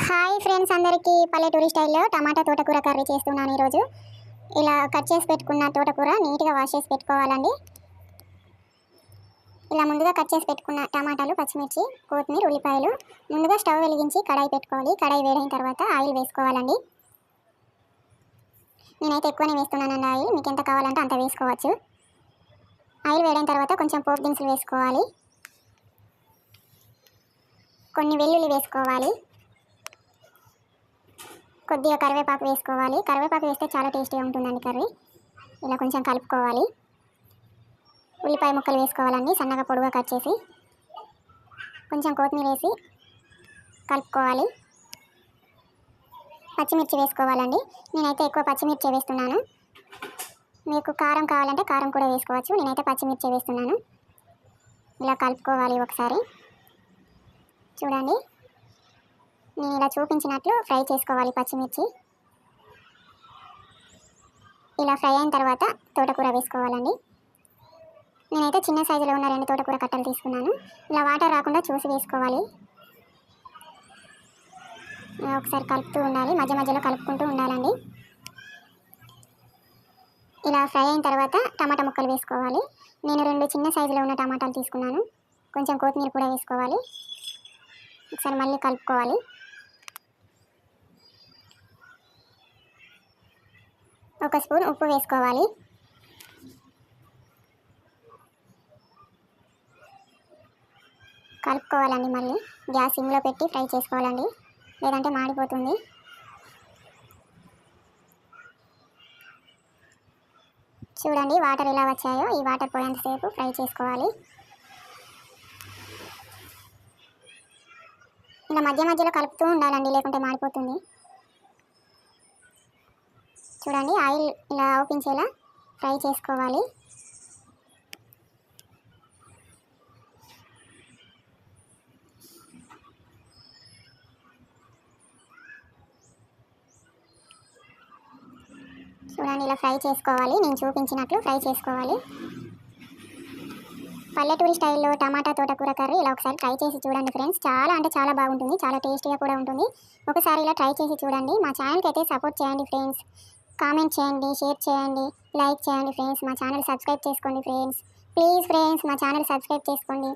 Hi friends, అందరికీ పల్లెటూరి స్టైల్లో టమాటా తోటకూర కర్రీ చేస్తున్నాను ఈరోజు. ఇలా కట్ చేసి పెట్టుకున్న తోటకూర నీట్గా వాష్ చేసి పెట్టుకోవాలండి. ఇలా ముందుగా కట్ చేసి పెట్టుకున్న టమాటాలు, పచ్చిమిర్చి, కొత్తిమీర, ఉల్లిపాయలు ముందుగా స్టవ్ వెలిగించి కడాయి పెట్టుకోవాలి. కడాయి వేడైన తర్వాత ఆయిల్ వేసుకోవాలండి. నేనైతే ఎక్కువనే వేస్తున్నానండి ఆయిల్, మీకు ఎంత కావాలంటే అంత వేసుకోవచ్చు. ఆయిల్ వేడైన తర్వాత కొంచెం పోపు దినుసులు వేసుకోవాలి, కొన్ని వెల్లుల్లి వేసుకోవాలి, కొద్దిగా కరివేపాకు వేసుకోవాలి. కరివేపాకు వేస్తే చాలా టేస్టీగా ఉంటుందండి కర్రీ. ఇలా కొంచెం కలుపుకోవాలి. ఉల్లిపాయ ముక్కలు వేసుకోవాలండి, సన్నగా పొడుగా కట్ చేసి. కొంచెం కొత్తిమీర వేసి కలుపుకోవాలి. పచ్చిమిర్చి వేసుకోవాలండి. నేనైతే ఎక్కువ పచ్చిమిర్చి వేస్తున్నాను. మీకు కారం కావాలంటే కారం కూడా వేసుకోవచ్చు. నేనైతే పచ్చిమిర్చి వేస్తున్నాను. ఇలా కలుపుకోవాలి ఒకసారి. చూడండి, నేను ఇలా చూపించినట్లు ఫ్రై చేసుకోవాలి పచ్చిమిర్చి. ఇలా ఫ్రై అయిన తర్వాత తోటకూర వేసుకోవాలండి. నేనైతే చిన్న సైజులో ఉన్న 2 తోటకూర కట్టలు తీసుకున్నాను. ఇలా వాటర్ రాకుండా చూసి వేసుకోవాలి. ఒకసారి కలుపుతూ ఉండాలి, మధ్య మధ్యలో కలుపుకుంటూ ఉండాలండి. ఇలా ఫ్రై అయిన తర్వాత టమాటా ముక్కలు వేసుకోవాలి. నేను 2 చిన్న సైజులో ఉన్న టమాటాలు తీసుకున్నాను. కొంచెం కొత్తిమీర కూడా వేసుకోవాలి. ఒకసారి మళ్ళీ కలుపుకోవాలి. ఒక స్పూన్ ఉప్పు వేసుకోవాలి. కలుపుకోవాలండి. మళ్ళీ గ్యాస్ సిమ్లో పెట్టి ఫ్రై చేసుకోవాలండి, లేదంటే మాడిపోతుంది. చూడండి వాటర్ ఎలా వచ్చాయో, ఈ వాటర్ పోయేంతసేపు ఫ్రై చేసుకోవాలి. ఇలా మధ్య మధ్యలో కలుపుతూ ఉండాలండి, లేకుంటే మాడిపోతుంది. చూడండి, ఆయిల్ ఇలా ఓపించేలా ఫ్రై చేసుకోవాలి. చూడండి, ఇలా ఫ్రై చేసుకోవాలి. నేను చూపించినట్లు ఫ్రై చేసుకోవాలి. పల్లెటూరి స్టైల్లో టమాటా తోటకూర కర్రీ ఇలా ఒకసారి ట్రై చేసి చూడండి ఫ్రెండ్స్. చాలా అంటే చాలా బాగుంటుంది, చాలా టేస్టీగా కూడా ఉంటుంది. ఒకసారి ఇలా ట్రై చేసి చూడండి. మా ఛానల్కి అయితే సపోర్ట్ చేయండి ఫ్రెండ్స్. కామెంట్ చేయండి, షేర్ చేయండి, లైక్ చేయండి ఫ్రెండ్స్. మా ఛానల్ సబ్స్క్రైబ్ చేసుకోండి ఫ్రెండ్స్. ప్లీజ్ ఫ్రెండ్స్, మా ఛానల్ సబ్స్క్రైబ్ చేసుకోండి.